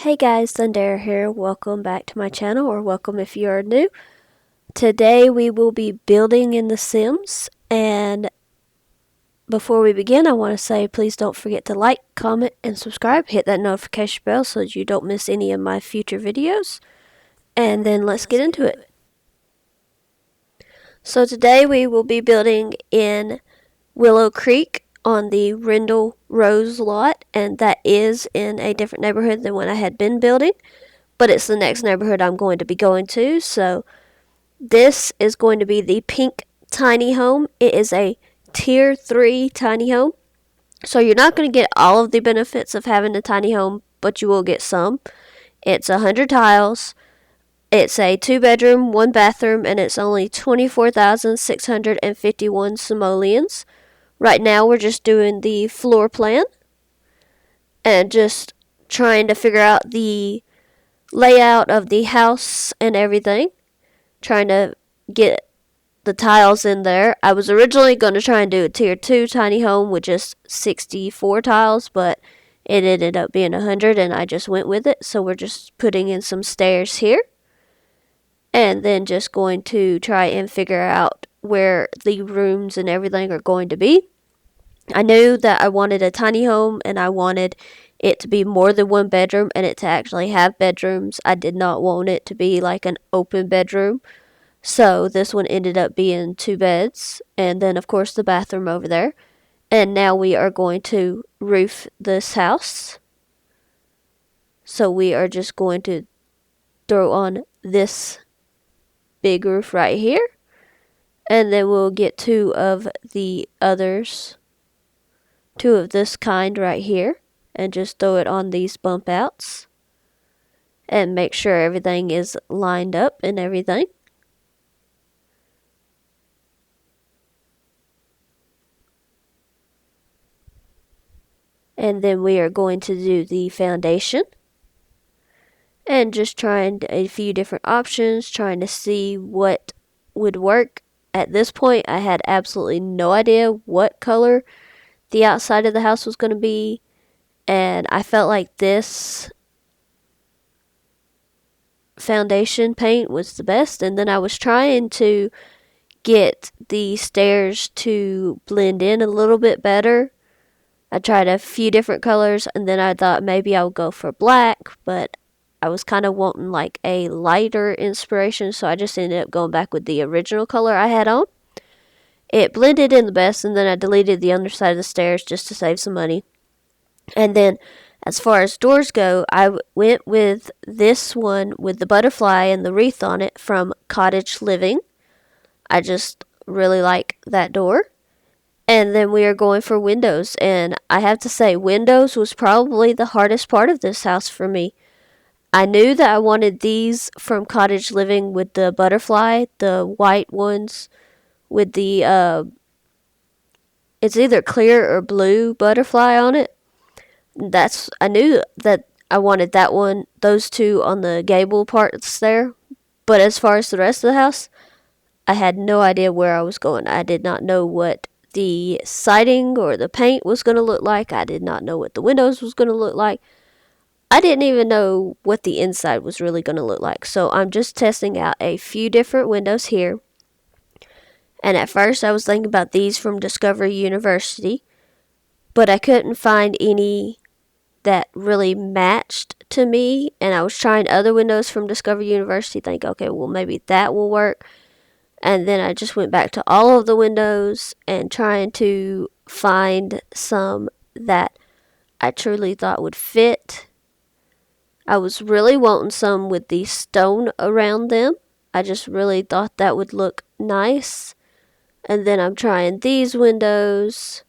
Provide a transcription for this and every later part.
Hey guys, Thundera here. Welcome back to my channel, or welcome if you are new. Today we will be building in The Sims, and before we begin, I want to say please don't forget to like, comment, and subscribe. Hit that notification bell so that you don't miss any of my future videos. And then let's get into it. So today we will be building in Willow Creek on the Rendell Rose lot, and that is in a different neighborhood than what I had been building. But it's the next neighborhood I'm going to be going to. So this is going to be the pink tiny home. It is a tier 3 tiny home. So you're not going to get all of the benefits of having a tiny home, but you will get some. It's 100 tiles. It's a 2-bedroom, 1-bathroom, and it's only 24,651 simoleons. Right now we're just doing the floor plan and just trying to figure out the layout of the house and everything, trying to get the tiles in there. I was originally going to try and do a tier 2 tiny home with just 64 tiles, but it ended up being 100 and I just went with it. So we're just putting in some stairs here and then just going to try and figure out where the rooms and everything are going to be. I knew that I wanted a tiny home and I wanted it to be more than 1 bedroom and it to actually have bedrooms. I did not want it to be like an open bedroom. So this one ended up being 2 beds and then of course the bathroom over there. And now we are going to roof this house. So we are just going to throw on this big roof right here. And then we'll get 2 of the others. 2 of this kind right here. And just throw it on these bump outs. And make sure everything is lined up and everything. And then we are going to do the foundation. And just trying a few different options, trying to see what would work. At this point, I had absolutely no idea what color the outside of the house was going to be. And I felt like this foundation paint was the best. And then I was trying to get the stairs to blend in a little bit better. I tried a few different colors and then I thought maybe I would go for black, but I was kind of wanting like a lighter inspiration, so I just ended up going back with the original color I had on. It blended in the best, and then I deleted the underside of the stairs just to save some money. And then as far as doors go, I went with this one with the butterfly and the wreath on it from Cottage Living. I just really like that door. And then we are going for windows, and I have to say windows was probably the hardest part of this house for me. I knew that I wanted these from Cottage Living with the butterfly, the white ones with the it's either clear or blue butterfly on it. I knew that I wanted that one, those 2 on the gable parts there. But as far as the rest of the house, I had no idea where I was going. I did not know what the siding or the paint was going to look like. I did not know what the windows was going to look like. I didn't even know what the inside was really going to look like. So I'm just testing out a few different windows here. And at first I was thinking about these from Discovery University, but I couldn't find any that really matched to me. And I was trying other windows from Discovery University, think, okay, well maybe that will work. And then I just went back to all of the windows and trying to find some that I truly thought would fit. I was really wanting some with the stone around them. I just really thought that would look nice. And then I'm trying these windows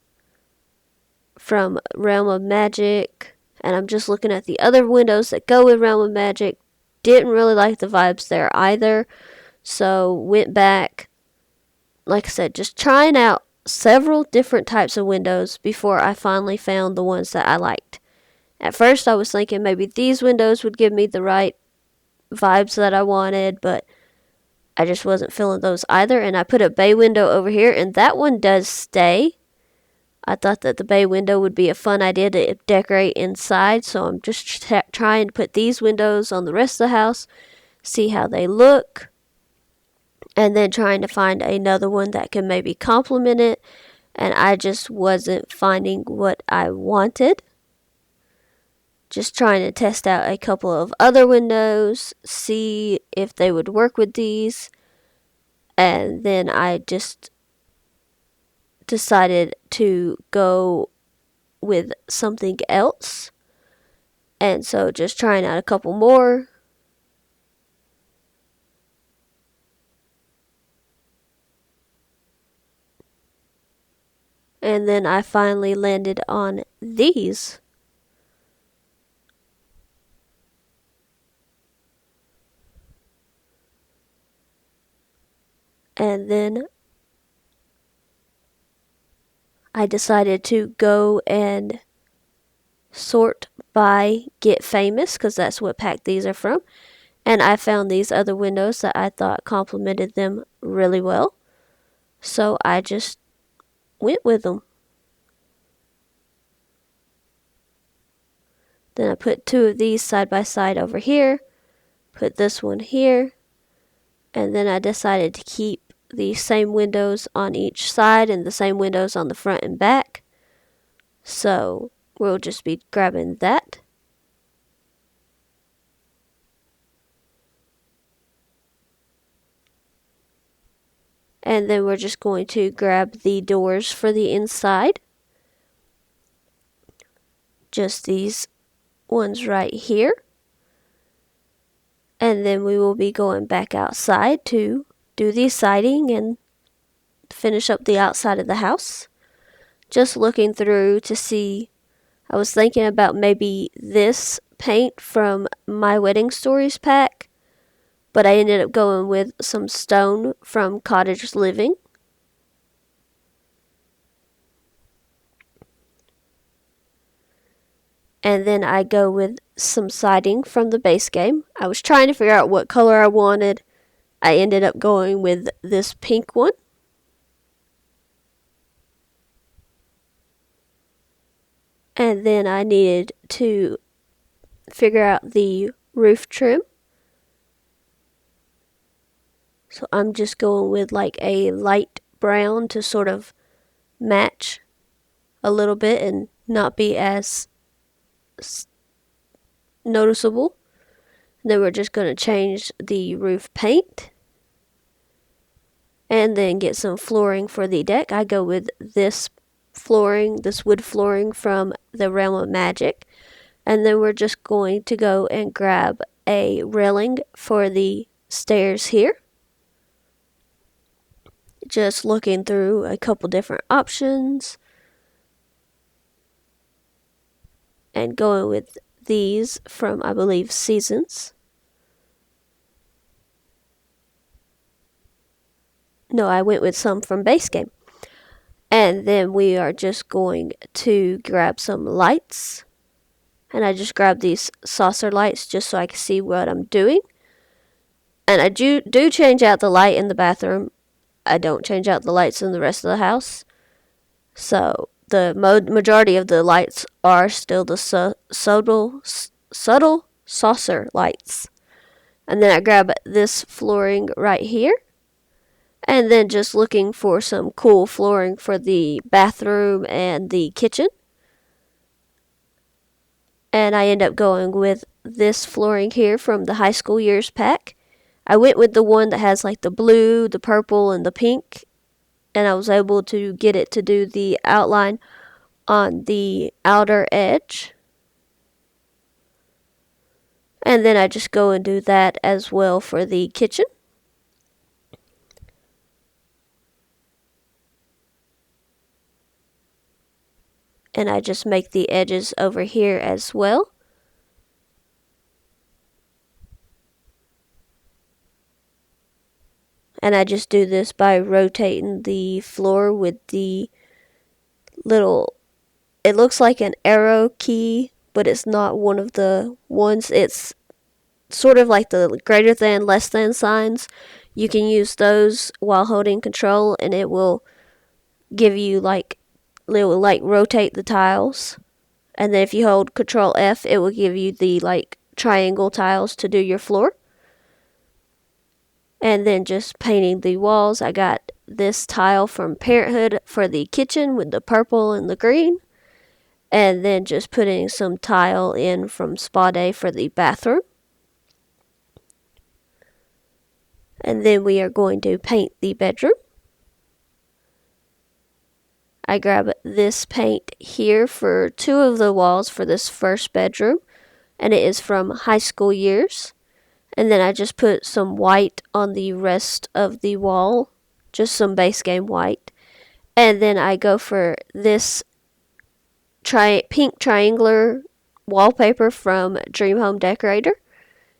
from Realm of Magic. And I'm just looking at the other windows that go with Realm of Magic. Didn't really like the vibes there either. So went back, like I said, just trying out several different types of windows before I finally found the ones that I liked. At first I was thinking maybe these windows would give me the right vibes that I wanted, but I just wasn't feeling those either. And I put a bay window over here, and that one does stay. I thought that the bay window would be a fun idea to decorate inside, so I'm just trying to put these windows on the rest of the house, see how they look, and then trying to find another one that could maybe complement it, and I just wasn't finding what I wanted. Just trying to test out a couple of other windows, see if they would work with these, and then I just decided to go with something else. And so just trying out a couple more. And then I finally landed on these. And then I decided to go and sort by Get Famous, because that's what pack these are from. And I found these other windows that I thought complemented them really well. So I just went with them. Then I put two of these side by side over here, put this one here, and then I decided to keep the same windows on each side and the same windows on the front and back. So we'll just be grabbing that. And then we're just going to grab the doors for the inside. Just these ones right here. And then we will be going back outside to do the siding and finish up the outside of the house. Just looking through to see, I was thinking about maybe this paint from My Wedding Stories pack, but I ended up going with some stone from Cottage Living. And then I go with some siding from the base game. I was trying to figure out what color I wanted. I ended up going with this pink one. And then I needed to figure out the roof trim. So I'm just going with like a light brown to sort of match a little bit and not be as noticeable. And then we're just going to change the roof paint. And then get some flooring for the deck. I go with this flooring, this wood flooring from the Realm of Magic. And then we're just going to go and grab a railing for the stairs here. Just looking through a couple different options. And going with these from, I believe, Seasons. No, I went with some from Base Game. And then we are just going to grab some lights. And I just grabbed these saucer lights just so I can see what I'm doing. And I do change out the light in the bathroom. I don't change out the lights in the rest of the house. So the majority of the lights are still the subtle saucer lights. And then I grab this flooring right here. And then just looking for some cool flooring for the bathroom and the kitchen. And I end up going with this flooring here from the High School Years pack. I went with the one that has like the blue, the purple, and the pink. And I was able to get it to do the outline on the outer edge. And then I just go and do that as well for the kitchen. And I just make the edges over here as well. And I just do this by rotating the floor with the little, it looks like an arrow key, but it's not one of the ones. It's sort of like the greater than, less than signs. You can use those while holding control and it will give you like will like rotate the tiles. And then if you hold Control F, it will give you the like triangle tiles to do your floor. And then just painting the walls. I got this tile from Parenthood for the kitchen with the purple and the green. And then just putting some tile in from Spa Day for the bathroom. And then we are going to paint the bedroom. I grab this paint here for 2 of the walls for this first bedroom. And it is from High School Years. And then I just put some white on the rest of the wall. Just some base game white. And then I go for this pink triangular wallpaper from Dream Home Decorator.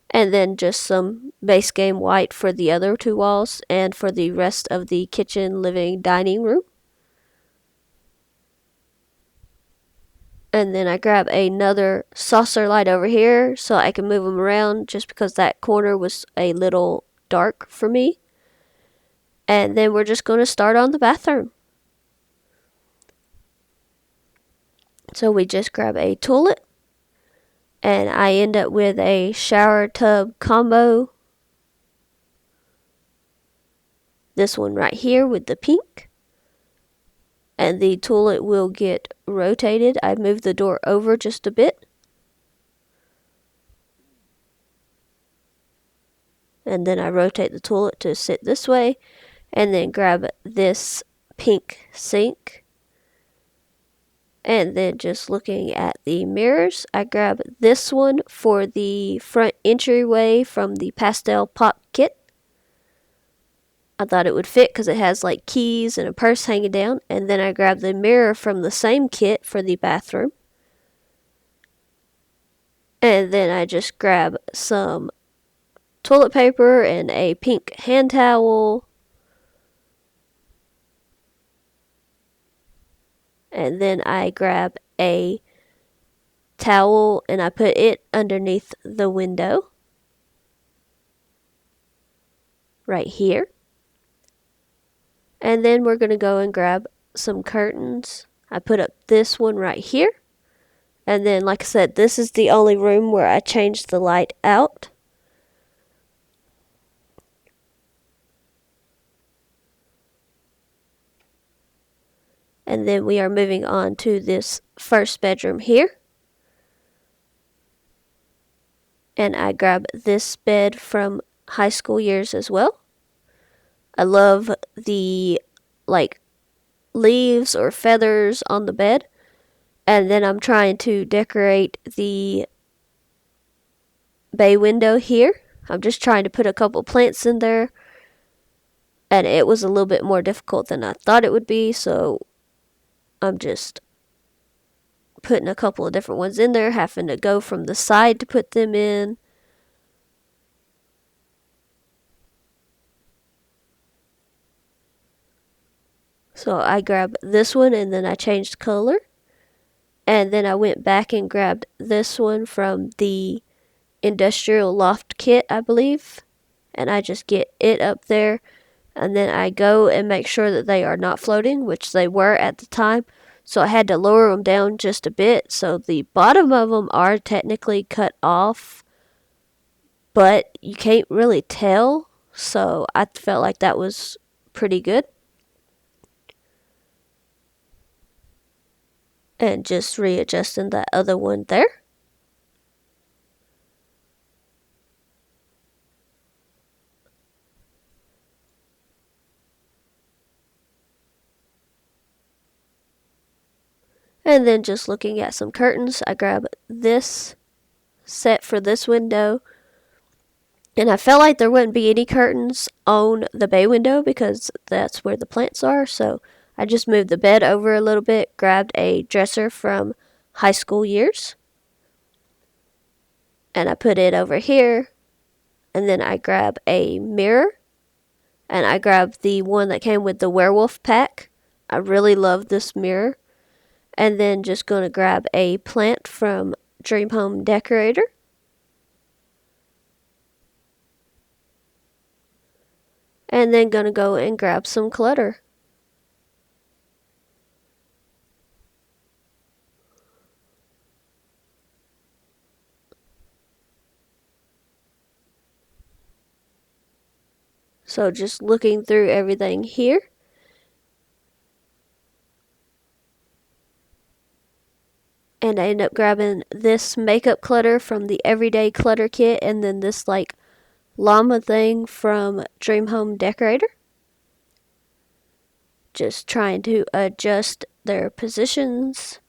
And then just some base game white for the other 2 walls and for the rest of the kitchen, living, dining room. And then I grab another saucer light over here so I can move them around just because that corner was a little dark for me. And then we're just going to start on the bathroom. So we just grab a toilet. And I end up with a shower tub combo. This one right here with the pink. And the toilet will get rotated. I move the door over just a bit. And then I rotate the toilet to sit this way. And then grab this pink sink. And then just looking at the mirrors, I grab this one for the front entryway from the Pastel Pop kit. I thought it would fit because it has like keys and a purse hanging down. And then I grab the mirror from the same kit for the bathroom. And then I just grab some toilet paper and a pink hand towel. And then I grab a towel and I put it underneath the window. Right here. And then we're going to go and grab some curtains. I put up this one right here. And then, like I said, this is the only room where I changed the light out. And then we are moving on to this first bedroom here. And I grab this bed from High School Years as well. I love the like leaves or feathers on the bed. And then I'm trying to decorate the bay window here. I'm just trying to put a couple plants in there. And it was a little bit more difficult than I thought it would be. So I'm just putting a couple of different ones in there. Having to go from the side to put them in. So I grabbed this one and then I changed color. And then I went back and grabbed this one from the Industrial Loft kit, I believe. And I just get it up there. And then I go and make sure that they are not floating, which they were at the time. So I had to lower them down just a bit. So the bottom of them are technically cut off. But you can't really tell. So I felt like that was pretty good. And just readjusting that other one there. And then just looking at some curtains, I grab this set for this window. And I felt like there wouldn't be any curtains on the bay window because that's where the plants are. So I just moved the bed over a little bit, grabbed a dresser from High School Years. And I put it over here. And then I grab a mirror. And I grabbed the one that came with the werewolf pack. I really love this mirror. And then just going to grab a plant from Dream Home Decorator. And then going to go and grab some clutter. So just looking through everything here. And I end up grabbing this makeup clutter from the Everyday Clutter Kit, and then this like llama thing from Dream Home Decorator. Just trying to adjust their positions.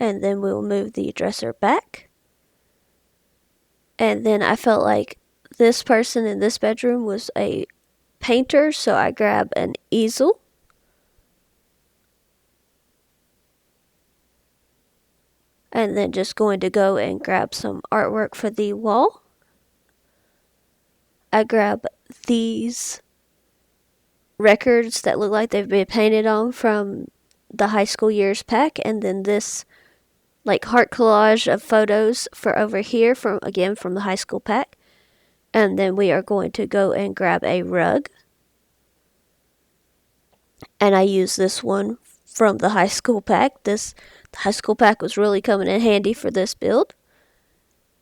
And then we'll move the dresser back. And then I felt like this person in this bedroom was a painter, so I grab an easel. And then just going to go and grab some artwork for the wall. I grab these records that look like they've been painted on from the high school years pack, and then this like heart collage of photos for over here from the high school pack. And then we are going to go and grab a rug. And I use this one from the high school pack. The high school pack was really coming in handy for this build.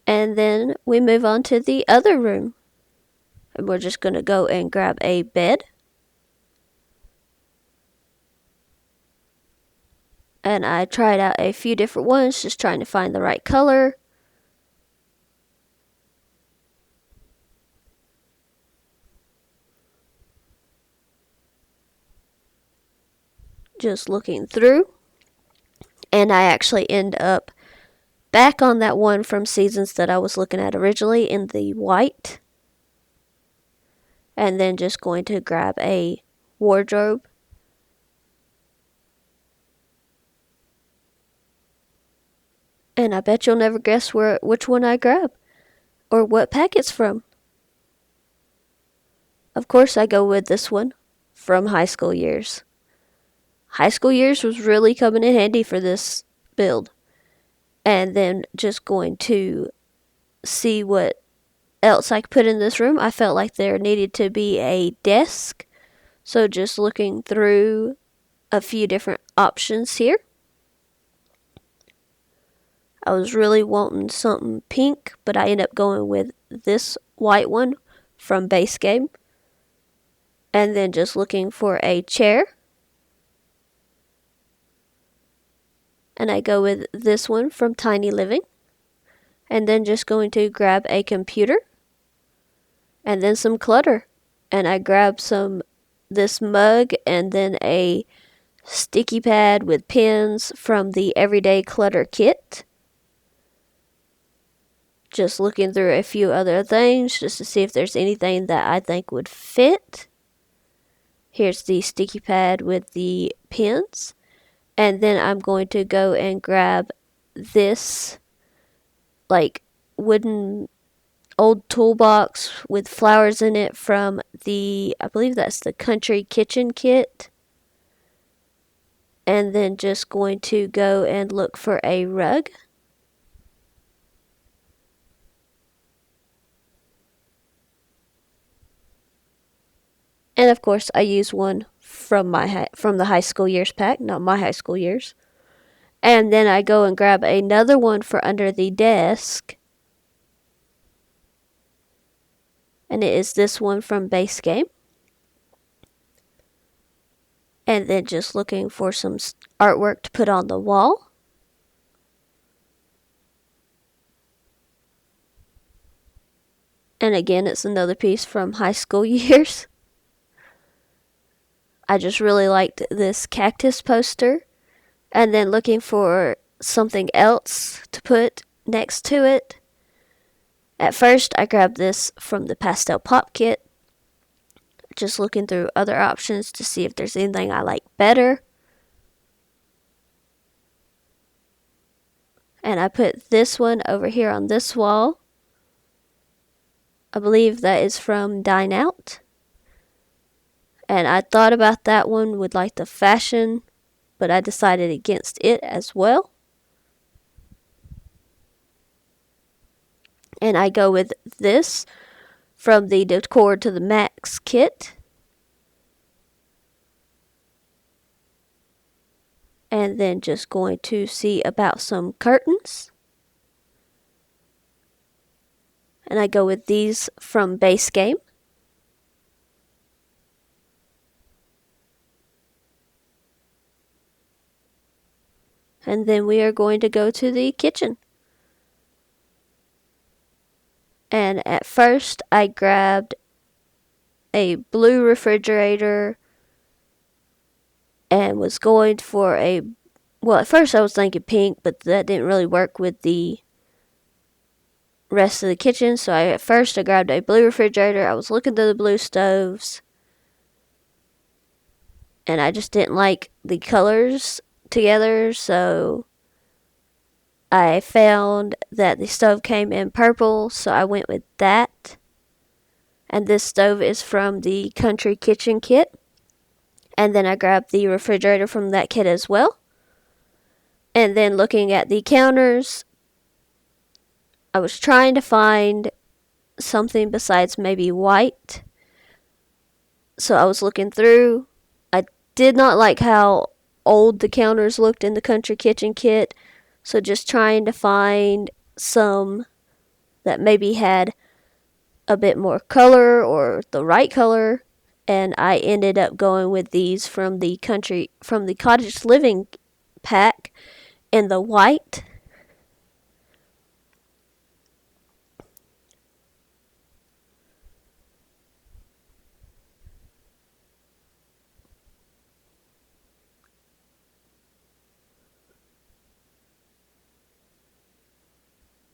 And then we move on to the other room. And we're just going to go and grab a bed. And I tried out a few different ones, just trying to find the right color. Just looking through. And I actually end up back on that one from Seasons that I was looking at originally in the white. And then just going to grab a wardrobe. And I bet you'll never guess which one I grab or what pack it's from. Of course, I go with this one from High School Years. High School Years was really coming in handy for this build. And then just going to see what else I could put in this room. I felt like there needed to be a desk. So just looking through a few different options here. I was really wanting something pink, but I ended up going with this white one from Base Game. And then just looking for a chair. And I go with this one from Tiny Living. And then just going to grab a computer. And then some clutter. And I grab this mug and then a sticky pad with pins from the Everyday Clutter Kit. Just looking through a few other things just to see if there's anything that I think would fit. Here's the sticky pad with the pins. And then I'm going to go and grab this like wooden old toolbox with flowers in it from I believe that's the Country Kitchen Kit. And then just going to go and look for a rug. And of course, I use one from the High School Years pack, not my high school years. And then I go and grab another one for under the desk. And it is this one from Base Game. And then just looking for some artwork to put on the wall. And again, it's another piece from High School Years. I just really liked this cactus poster. And then looking for something else to put next to it. At first, I grabbed this from the Pastel Pop Kit. Just looking through other options to see if there's anything I like better. And I put this one over here on this wall. I believe that is from Dine Out. And I thought about that one with like the fashion, but I decided against it as well. And I go with this from the Decor to the Max kit. And then just going to see about some curtains. And I go with these from Base Game. And then we are going to go to the kitchen. And at first I grabbed a blue refrigerator and was going for at first I was thinking pink, but that didn't really work with the rest of the kitchen. So at first I grabbed a blue refrigerator. I was looking through the blue stoves, and I just didn't like the colors together, so I found that the stove came in purple, so I went with that. And this stove is from the Country Kitchen kit. And then I grabbed the refrigerator from that kit as well. And then looking at the counters, I was trying to find something besides maybe white. So I was looking through. I did not like how old the counters looked in the Country Kitchen kit. So just trying to find some that maybe had a bit more color or the right color. And I ended up going with these from the Cottage Living pack in the white.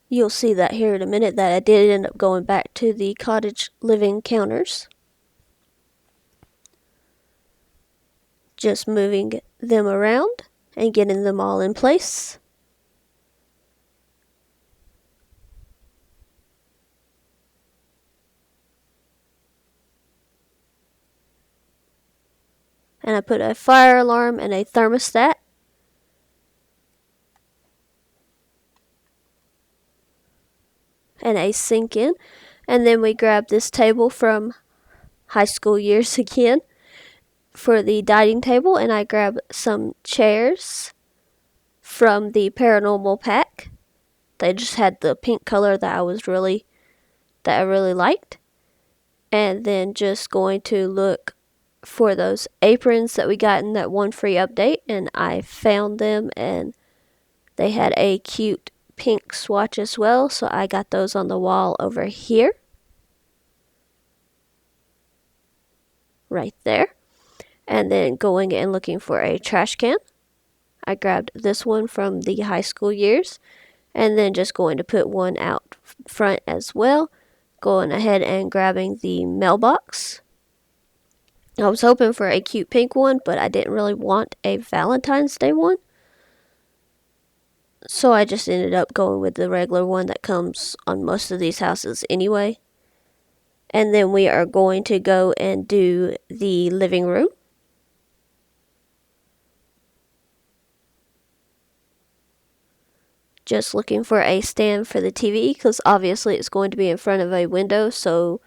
You'll see that here in a minute that I did end up going back to the Cottage Living counters. Just moving them around and getting them all in place. And I put a fire alarm and a thermostat. And a sink in. And then we grabbed this table from high school years again for the dining table, and I grabbed some chairs from the Paranormal pack. They just had the pink color that I really liked. And then just going to look for those aprons that we got in that one free update, and I found them, and they had a cute pink swatch as well, so I got those on the wall over here. Right there. And then going and looking for a trash can. I grabbed this one from the high school years, and then just going to put one out front as well. Going ahead and grabbing the mailbox. I was hoping for a cute pink one, but I didn't really want a Valentine's Day one. So I just ended up going with the regular one that comes on most of these houses anyway. And then we are going to go and do the living room. Just looking for a stand for the TV, because obviously it's going to be in front of a window, so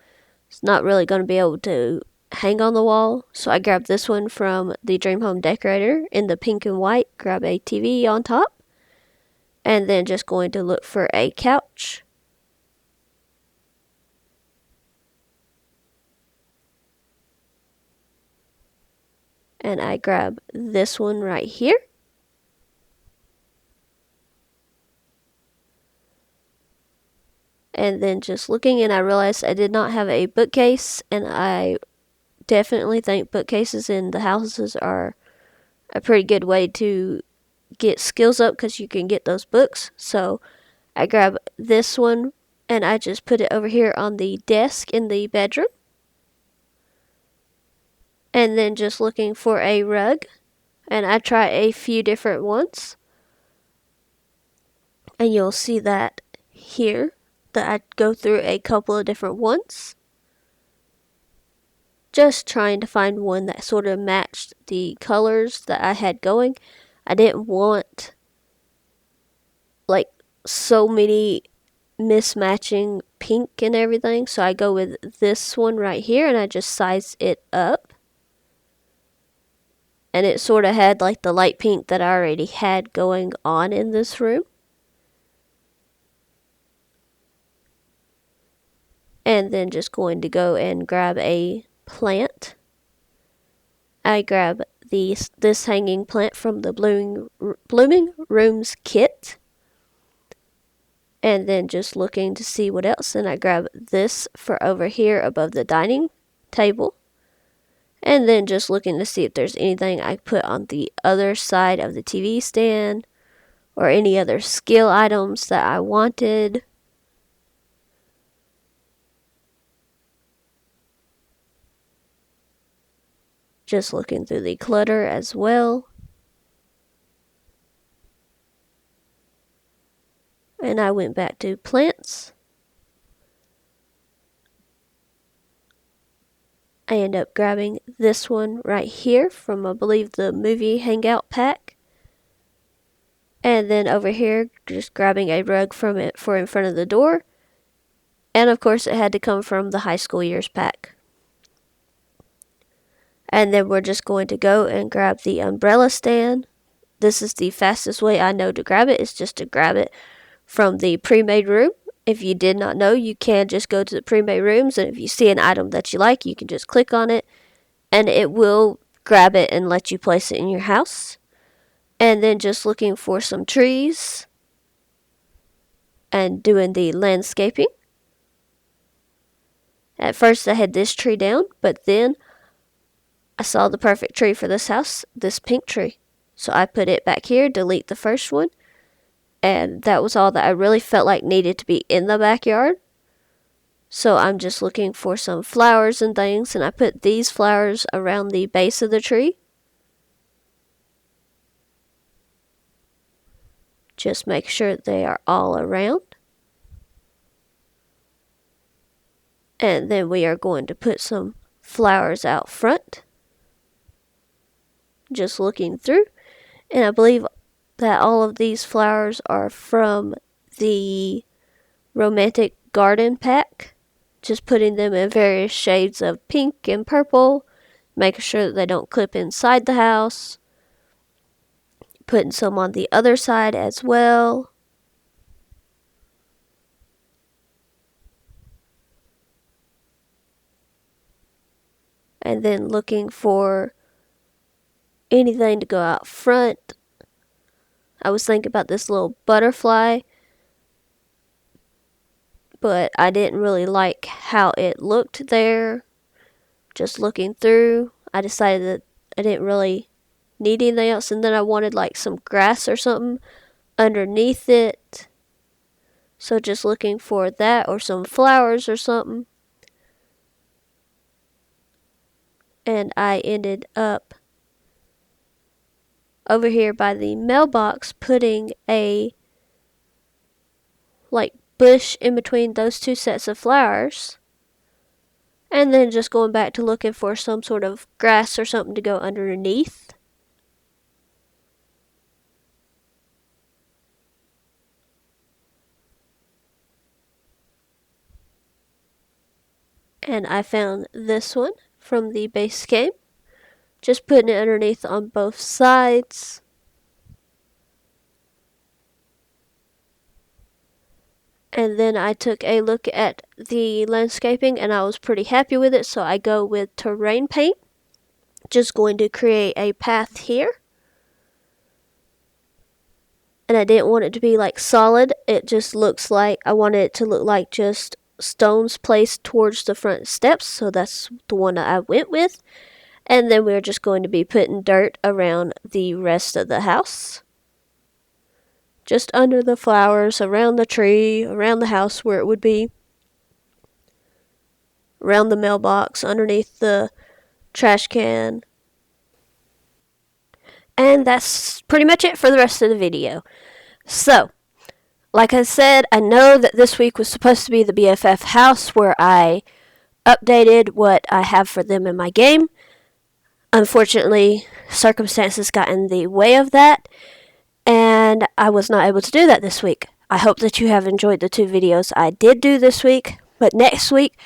it's not really going to be able to hang on the wall. So I grabbed this one from the Dream Home Decorator in the pink and white. Grab a TV on top. And then just going to look for a couch. And I grab this one right here. And then just looking, and I realized I did not have a bookcase, and I definitely think bookcases in the houses are a pretty good way to get skills up, because you can get those books. So I grab this one and I just put it over here on the desk in the bedroom. And then just looking for a rug, and I try a few different ones, and you'll see that here that I go through a couple of different ones, just trying to find one that sort of matched the colors that I had going. I didn't want like so many mismatching pink and everything, so I go with this one right here, and I just size it up. and it sort of had like the light pink that I already had going on in this room. And then just going to go and grab a plant. I grab this hanging plant from the Blooming Rooms kit. And then just looking to see what else. And I grab this for over here above the dining table. And then just looking to see if there's anything I put on the other side of the TV stand. Or any other skill items that I wanted. Just looking through the clutter as well. And I went back to plants. I end up grabbing this one right here from, I believe, the movie Hangout pack. And then over here, just grabbing a rug from it for in front of the door. And of course, it had to come from the High School Years pack. And then we're just going to go and grab the umbrella stand. This is the fastest way I know to grab it, is just to grab it from the pre-made room. If you did not know, you can just go to the pre-made rooms, and if you see an item that you like, you can just click on it, and it will grab it and let you place it in your house. And then just looking for some trees and doing the landscaping. At first I had this tree down, but then I saw the perfect tree for this house, this pink tree. So I put it back here, delete the first one, and that was all that I really felt like needed to be in the backyard. So I'm just looking for some flowers and things, and I put these flowers around the base of the tree. Just make sure they are all around. And then we are going to put some flowers out front. Just looking through. And I believe that all of these flowers are from the Romantic Garden pack. Just putting them in various shades of pink and purple. Making sure that they don't clip inside the house. Putting some on the other side as well. And then looking for anything to go out front. I was thinking about this little butterfly, but I didn't really like how it looked there. Just looking through, I decided that I didn't really need anything else, and then I wanted like some grass or something underneath it. So just looking for that or some flowers or something. And I ended up over here by the mailbox putting a like bush in between those two sets of flowers. And then just going back to looking for some sort of grass or something to go underneath. And I found this one from the base game. Just putting it underneath on both sides. And then I took a look at the landscaping and I was pretty happy with it, so I go with terrain paint. Just going to create a path here. And I didn't want it to be like solid. It just looks like, I wanted it to look like just stones placed towards the front steps, so that's the one that I went with. And then we're just going to be putting dirt around the rest of the house. Just under the flowers, around the tree, around the house where it would be. Around the mailbox, underneath the trash can. And that's pretty much it for the rest of the video. So, like I said, I know that this week was supposed to be the BFF house where I updated what I have for them in my game. Unfortunately, circumstances got in the way of that, and I was not able to do that this week. I hope that you have enjoyed the 2 videos I did do this week, but next week,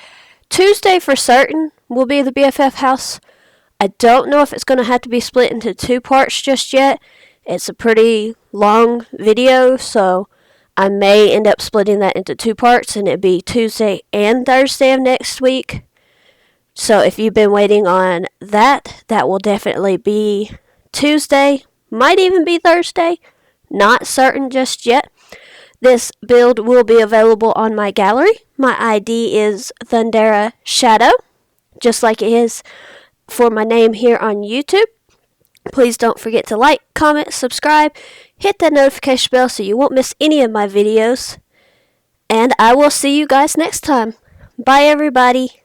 Tuesday for certain, will be the BFF house. I don't know if it's going to have to be split into 2 parts just yet. It's a pretty long video, so I may end up splitting that into 2 parts, and it'd be Tuesday and Thursday of next week. So if you've been waiting on that, that will definitely be Tuesday. Might even be Thursday. Not certain just yet. This build will be available on my gallery. My ID is Thundera Shadow, just like it is for my name here on YouTube. Please don't forget to like, comment, subscribe, hit that notification bell so you won't miss any of my videos. And I will see you guys next time. Bye, everybody.